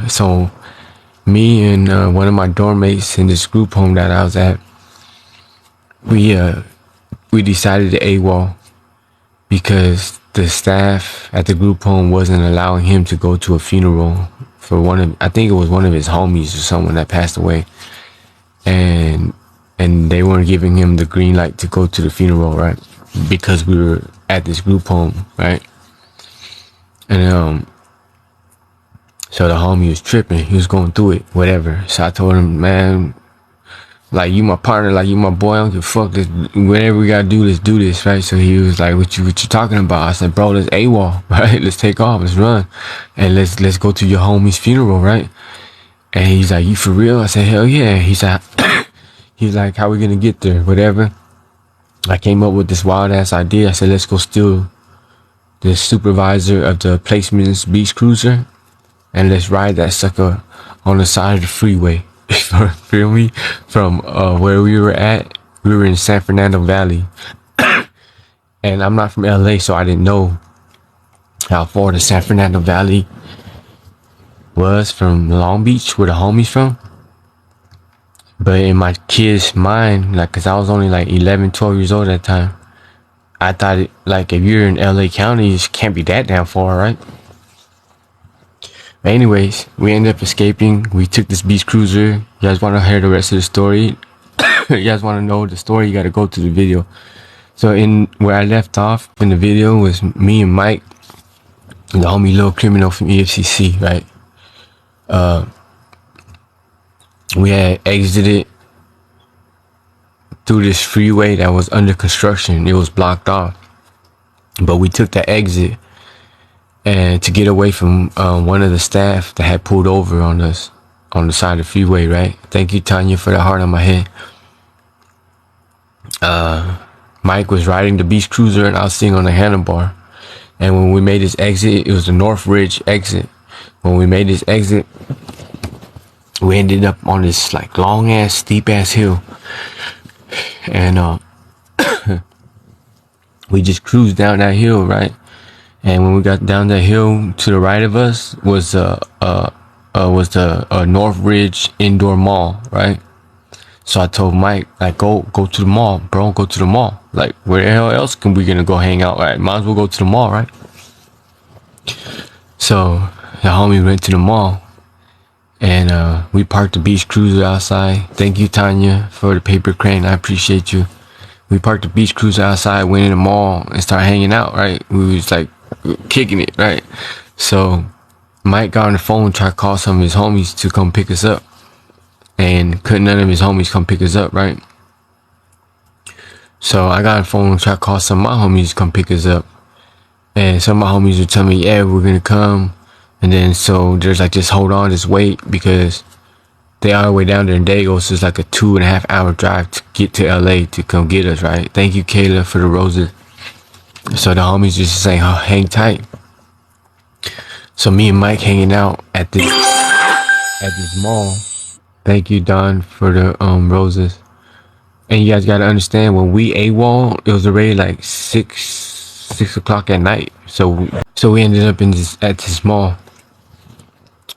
So me and one of my dorm mates in this group home that I was at, we decided to AWOL because the staff at the group home wasn't allowing him to go to a funeral for I think it was one of his homies or someone that passed away, and they weren't giving him the green light to go to the funeral, right? Because we were at this group home, right? And so the homie was tripping. He was going through it, whatever. So I told him, man, like, you my partner, like, you my boy, I don't give a fuck. Whatever we gotta do, let's do this, right? So he was like, what you talking about? I said, bro, let's AWOL, right? Let's take off, let's run. And let's go to your homie's funeral, right? And he's like, you for real? I said, hell yeah. He's like, how we gonna get there? Whatever. I came up with this wild ass idea. I said, let's go steal the supervisor of the placeman's beach cruiser and let's ride that sucker on the side of the freeway. Feel me? From where we were at, we were in San Fernando Valley. And I'm not from LA, so I didn't know how far the San Fernando Valley was from Long Beach, where the homies from. But in my kid's mind, like, cause I was only like 11, 12 years old at the time, I thought it, like, if you're in LA County, it can't be that damn far, right? But anyways, we ended up escaping. We took this beach cruiser. You guys want to hear the rest of the story? You guys want to know the story? You got to go to the video. So in where I left off in the video was me and Mike, the homie little criminal from EFCC, right? We had exited through this freeway that was under construction. It was blocked off, but we took the exit and to get away from one of the staff that had pulled over on us on the side of the freeway, right? Thank you, Tanya, for the heart on my head. Mike was riding the beach cruiser and I was sitting on the handlebar. And when we made this exit, it was the North Ridge exit. When we made this exit, we ended up on this like long ass, steep ass hill. And we just cruised down that hill, right? And when we got down that hill, to the right of us was the North Ridge Indoor Mall, right? So I told Mike, like, go to the mall, bro. Go to the mall. Like, where the hell else can we gonna go hang out? Right? Might as well go to the mall, right? So the homie went to the mall. And we parked the beach cruiser outside. Thank you, Tanya, for the paper crane. I appreciate you. We parked the beach cruiser outside, went in the mall, and started hanging out, right? We was like kicking it, right? So Mike got on the phone and tried to call some of his homies to come pick us up. And couldn't none of his homies come pick us up, right? So I got on the phone and tried to call some of my homies to come pick us up. And some of my homies would tell me, yeah, we're gonna come. And then so there's like, just hold on, just wait, because they are way down there in Dago, so it's like a 2.5 hour drive to get to LA to come get us, right? Thank you, Kayla, for the roses. So the homies just saying, oh, hang tight. So me and Mike hanging out at this mall. Thank you, Don, for the roses. And you guys gotta understand, when we AWOL, it was already like 6 o'clock at night. So we ended up at this mall.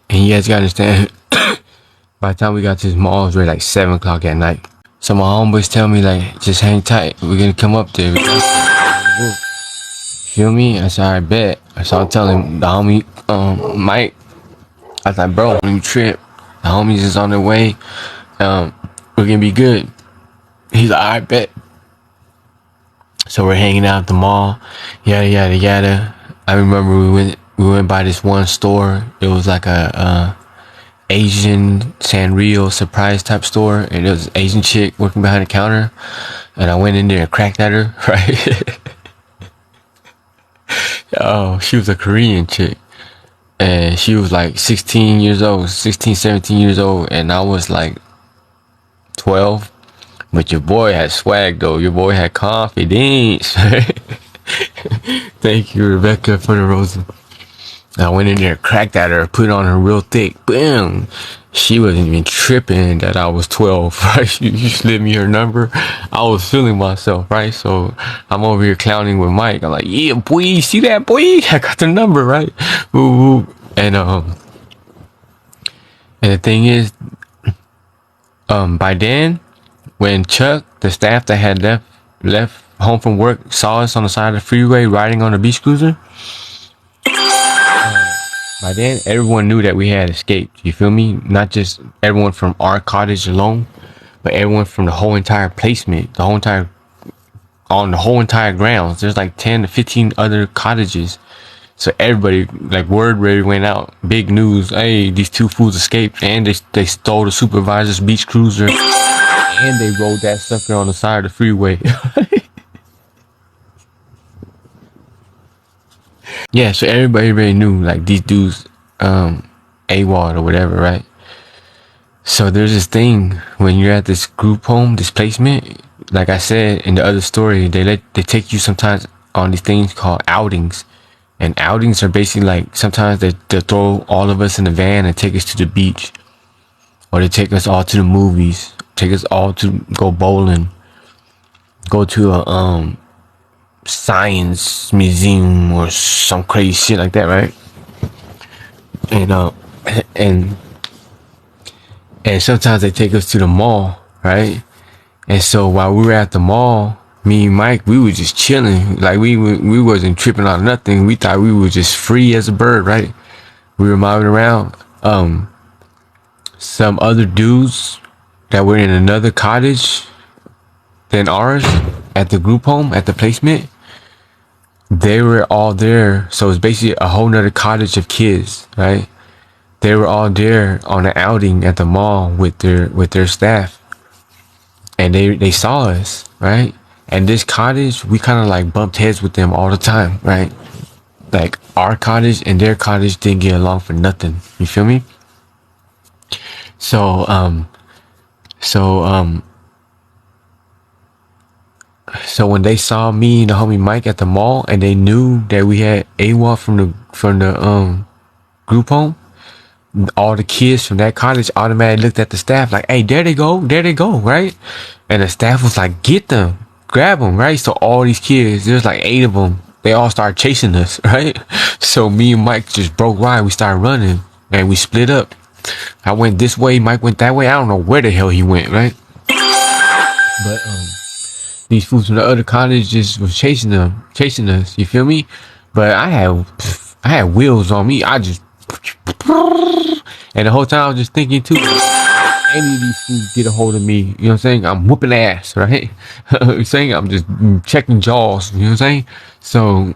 And you guys gotta understand, by the time we got to this mall, it was already like 7 o'clock at night. So my homeboys tell me, like, just hang tight, we're gonna come up there. Feel me? I said, alright, bet. So I'm telling the homie, Mike, I was like, bro, don't even trip. The homies is on their way. We're gonna be good. He's like, alright, bet. So we're hanging out at the mall, yada yada yada. I remember we went by this one store. It was like a Asian Sanrio surprise type store, and there was an Asian chick working behind the counter, and I went in there and cracked at her, right? Oh, she was a Korean chick, and she was like 16, 17 years old, and I was like 12. But your boy had swag though. Your boy had confidence. Thank you, Rebecca, for the roses. I went in there, cracked at her, put it on her real thick. Boom. She wasn't even tripping that I was 12, right? She slid me her number. I was feeling myself, right? So I'm over here clowning with Mike. I'm like, yeah, boy, see that, boy? I got the number, right? Ooh. And And the thing is, by then, when Chuck, the staff that had left home from work, saw us on the side of the freeway riding on a beach cruiser, by then everyone knew that we had escaped. You feel me? Not just everyone from our cottage alone, but everyone from the whole entire placement, the whole entire grounds. There's like 10 to 15 other cottages. So everybody, like, word really went out. Big news. Hey, these two fools escaped, and they stole the supervisor's beach cruiser, and they rode that sucker on the side of the freeway. Yeah, so everybody already knew, like, these dudes, AWOL or whatever, right? So there's this thing when you're at this group home, this placement. Like I said in the other story, they take you sometimes on these things called outings. And outings are basically like, sometimes they throw all of us in a van and take us to the beach, or they take us all to the movies, take us all to go bowling, go to a science museum or some crazy shit like that, right? And sometimes they take us to the mall, right? And so while we were at the mall, me and Mike, we were just chilling. Like, we wasn't tripping on nothing. We thought we were just free as a bird, right? We were mobbing around. Some other dudes that were in another cottage than ours at the group home, at the placement, they were all there. So it's basically a whole nother cottage of kids, right? They were all there on an outing at the mall with their staff. And they saw us, right? And this cottage, we kind of like bumped heads with them all the time, right? Like, our cottage and their cottage didn't get along for nothing. You feel me? So when they saw me and the homie Mike at the mall, and they knew that we had AWOL from the group home, all the kids from that cottage automatically looked at the staff like, hey, there they go, right? And the staff was like, get them, grab them, right? So all these kids, there's like 8 of them, they all started chasing us, right? So me and Mike just broke wide. We started running, and we split up. I went this way, Mike went that way. I don't know where the hell he went, right? But these fools from the other cottage just was chasing us, you feel me? But I had wheels on me. I just, and the whole time I was just thinking too, any of these fools get a hold of me, you know what I'm saying? I'm whooping ass, right? Saying I'm just checking jaws, you know what I'm saying? So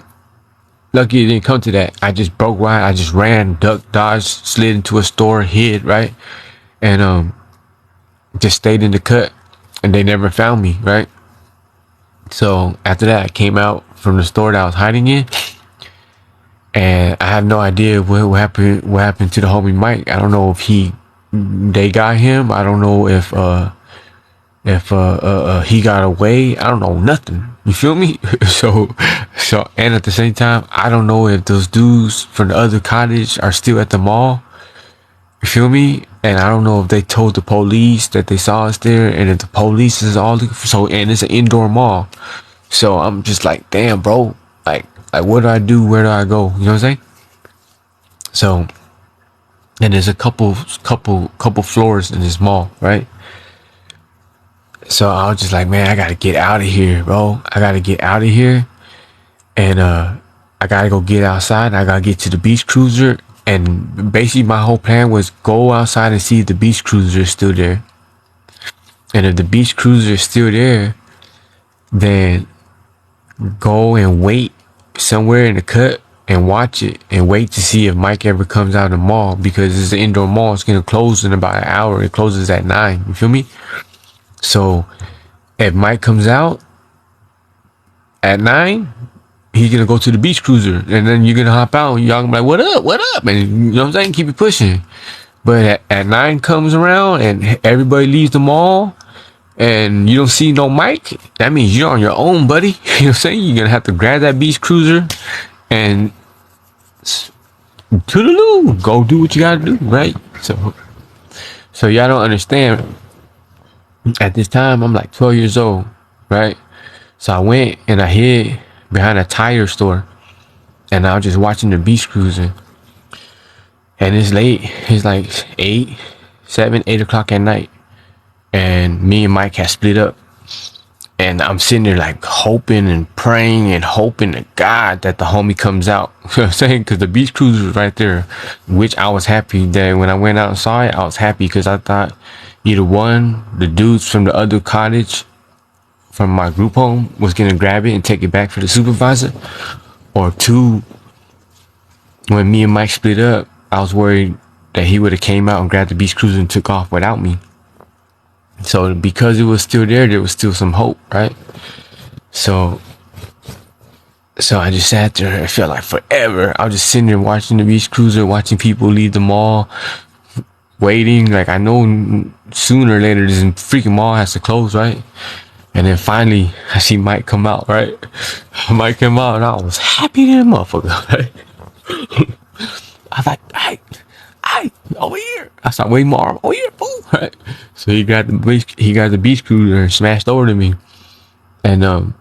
lucky it didn't come to that. I just broke wide. I just ran, ducked, dodged, slid into a store, hid, right? And just stayed in the cut, and they never found me, right? So after that, I came out from the store that I was hiding in, and I have no idea what happened to the homie Mike. I don't know if they got him. I don't know if he got away. I don't know nothing. You feel me? So and at the same time, I don't know if those dudes from the other cottage are still at the mall. You feel me? And I don't know if they told the police that they saw us there, and if the police is all looking for, and it's an indoor mall. So I'm just like, damn, bro. Like what do I do? Where do I go? You know what I'm saying? So, and there's a couple floors in this mall, right? So I was just like, man, I gotta get out of here, bro. I gotta get out of here, and I gotta go get outside. And I gotta get to the beach cruiser. And basically my whole plan was go outside and see if the beach cruiser is still there. And if the beach cruiser is still there, then go and wait somewhere in the cut and watch it, and wait to see if Mike ever comes out of the mall, because it's an indoor mall. It's gonna close in about an hour. It closes at 9. You feel me? So if Mike comes out at 9, he's gonna go to the beach cruiser, and then you're gonna hop out, and y'all gonna be like, what up? And you know what I'm saying? Keep it pushing. But at 9 comes around and everybody leaves the mall and you don't see no Mike, that means you're on your own, buddy. You know what I'm saying? You're gonna have to grab that beach cruiser and toodaloo, go do what you gotta do, right? So y'all don't understand. At this time, I'm like 12 years old, right? So I went and I hid behind a tire store, and I was just watching the beach cruiser. And it's late. It's like 8, 7, 8 o'clock at night, and me and Mike had split up. And I'm sitting there like hoping and praying and hoping to God that the homie comes out. You know what I'm saying? Because the beach cruiser was right there, which I was happy that when I went out and saw it, I was happy because I thought either one, the dudes from the other cottage from my group home was going to grab it and take it back for the supervisor, or two, when me and Mike split up, I was worried that he would have came out and grabbed the beach cruiser and took off without me. So because it was still there was still some hope, right? So I just sat there. It felt like forever. I was just sitting there watching the beach cruiser, watching people leave the mall, waiting. Like, I know sooner or later this freaking mall has to close, right? And then finally, I see Mike come out, right? Mike came out, and I was happy to motherfucker, right? I was like, hey, over here. I started waiting more. Oh, here, boom, right? So he got the beach cruiser and smashed over to me. And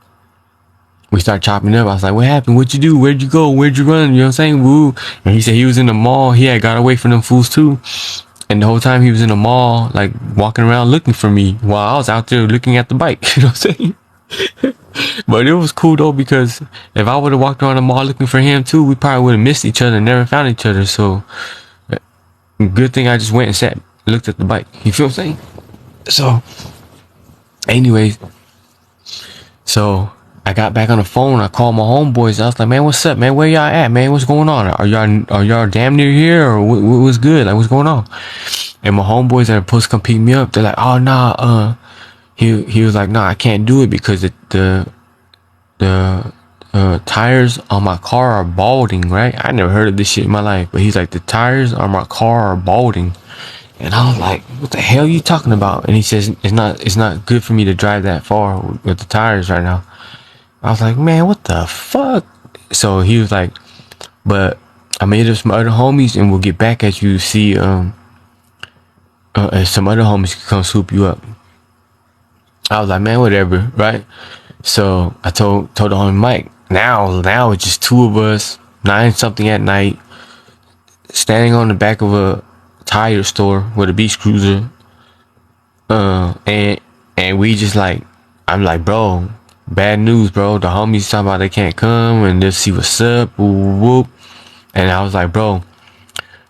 we started chopping up. I was like, what happened? What'd you do? Where'd you go? Where'd you run? You know what I'm saying? Woo. And he said he was in the mall. He had got away from them fools too. And the whole time he was in the mall, like walking around looking for me while I was out there looking at the bike. You know what I'm saying? But it was cool though, because if I would have walked around the mall looking for him too, we probably would have missed each other and never found each other. So good thing I just went and looked at the bike. You feel what I'm saying? So anyways, so I got back on the phone. I called my homeboys. I was like, man, what's up, man? Where y'all at, man? What's going on? Are y'all damn near here, or what's good? Like, what's going on? And my homeboys that are supposed to come pick me up, they're like, oh nah, he was like, nah, I can't do it because the tires on my car are balding, right? I never heard of this shit in my life, but he's like, the tires on my car are balding. And I was like, what the hell are you talking about? And he says, it's not good for me to drive that far with the tires right now. I was like, man, what the fuck? So he was like, but I made up some other homies and we'll get back at you to see if some other homies can come swoop you up. I was like, man, whatever, right? So I told the homie Mike, now it's just two of us, 9 something at night, standing on the back of a tire store with a beach cruiser, and we just like, I'm like, bro, bad news, bro. The homies talking about they can't come and they'll see what's up, whoop. And I was like, bro,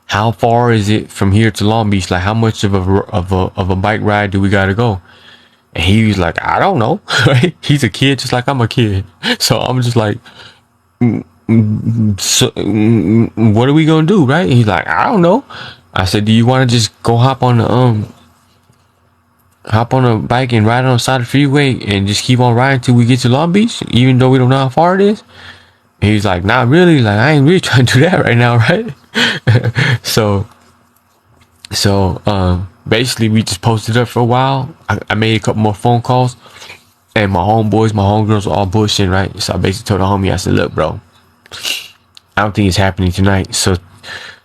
how far is it from here to Long Beach? Like, how much of a bike ride do we gotta go? And he was like, I don't know. Right? He's a kid just like I'm a kid. So I'm just like, so, what are we gonna do, right? And he's like, I don't know. I said, do you want to just go hop on a bike and ride on the side of the freeway and just keep on riding till we get to Long Beach, even though we don't know how far it is? And he's like, not really. Like, I ain't really trying to do that right now, right? So basically we just posted up for a while. I made a couple more phone calls, and my homegirls were all bullshitting, right? So I basically told the homie, I said, look, bro, I don't think it's happening tonight.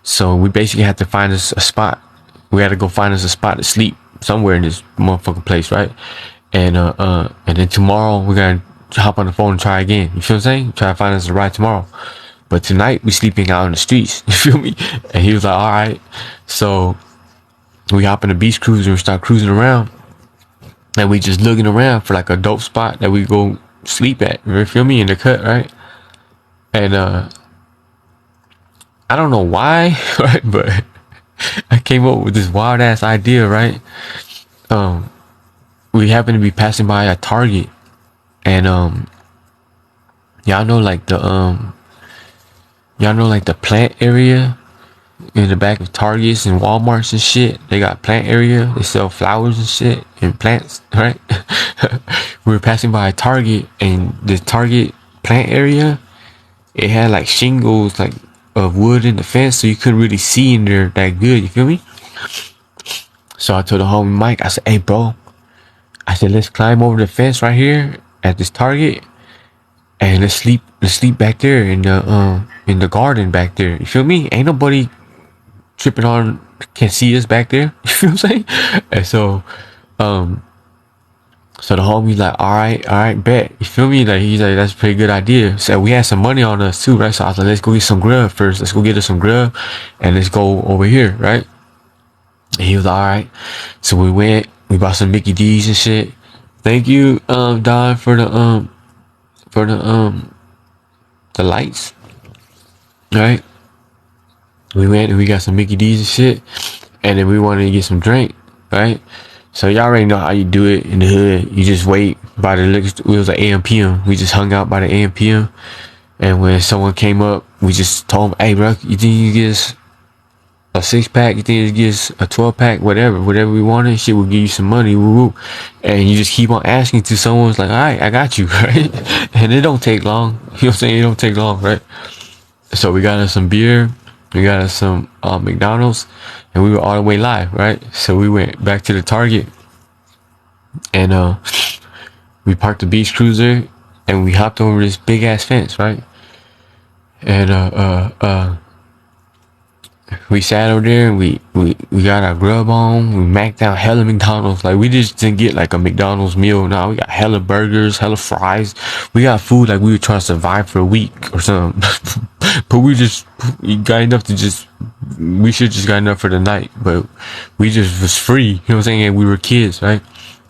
So we basically had to find us a spot. We had to go find us a spot to sleep somewhere in this motherfucking place, right? And then tomorrow we're gonna hop on the phone and try again. You feel what I'm saying? Try to find us a ride tomorrow. But tonight we sleeping out in the streets. You feel me? And he was like, all right. So we hop in the beach cruiser and start cruising around. And we just looking around for like a dope spot that we go sleep at. You feel me? In the cut, right? And I don't know why, right? But I came up with this wild ass idea, right? We happened to be passing by a Target, and y'all know like the plant area in the back of Targets and Walmarts and shit. They got plant area. They sell flowers and shit and plants, right? We were passing by a Target, and the Target plant area, it had like shingles like of wood in the fence, so you couldn't really see in there that good. You feel me? So I told the homie Mike, I said, hey bro, I said, let's climb over the fence right here at this Target, and let's sleep back there in the garden back there. You feel me? Ain't nobody tripping on, can see us back there. You feel what I'm saying? And so the homie's like, all right, bet. You feel me? Like, he's like, that's a pretty good idea. So we had some money on us too, right? So I was like, let's go get some grub first. Let's go get us some grub, and let's go over here, right? And he was all right. So we went. We bought some Mickey D's and shit. Thank you, Don, for the lights. All right. We went and we got some Mickey D's and shit, and then we wanted to get some drink, right? So y'all already know how you do it in the hood. You just wait by the liquor. It was like AM PM. We just hung out by the AM PM, and when someone came up, we just told them, "Hey, bro, you think you get us a 6-pack? You think you get us a 12-pack? Whatever we wanted. Shit, we'll give you some money, woo woo." And you just keep on asking till someone's like, "All right, I got you," right? And it don't take long. You know what I'm saying? It don't take long, right? So we got us some beer. We got us some McDonald's, and we were all the way live, right? So we went back to the Target, and we parked the beach cruiser, and we hopped over this big ass fence, right? And we sat over there, and we got our grub on. We macked out hella McDonald's. Like, we just didn't get like a McDonald's meal. No, we got hella burgers, hella fries. We got food like we were trying to survive for a week or something. But we got enough to we should just got enough for the night. But we just was free. You know what I'm saying? And we were kids, right?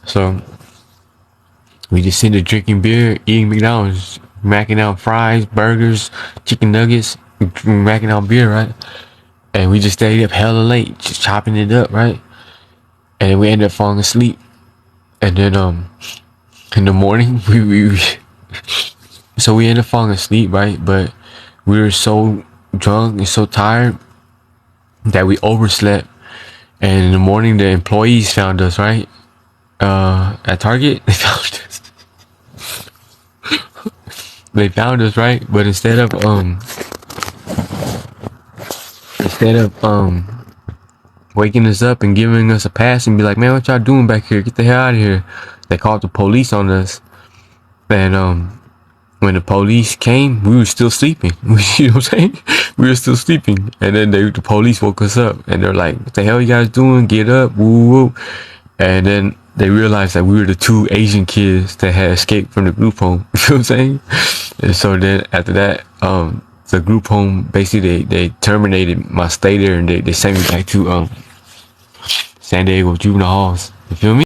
So we just sitting there drinking beer, eating McDonald's, macking out fries, burgers, chicken nuggets, macking out beer, right? And we just stayed up hella late, just chopping it up, right? And then we ended up falling asleep. And then in the morning, so we ended up falling asleep, right? But we were so drunk and so tired that we overslept. And in the morning, the employees found us, right? At Target, they found us. They found us, right? But instead of waking us up and giving us a pass and be like, "Man, what y'all doing back here? Get the hell out of here," they called the police on us. And when the police came, we were still sleeping. You know what I'm saying? We were still sleeping. And then the police woke us up, and they're like, "What the hell you guys doing? Get up, woo woo." And then they realized that we were the 2 Asian kids that had escaped from the group home. You know what I'm saying? And so then after that, the group home, basically they terminated my stay there, and they sent me back to San Diego juvenile halls. You feel me?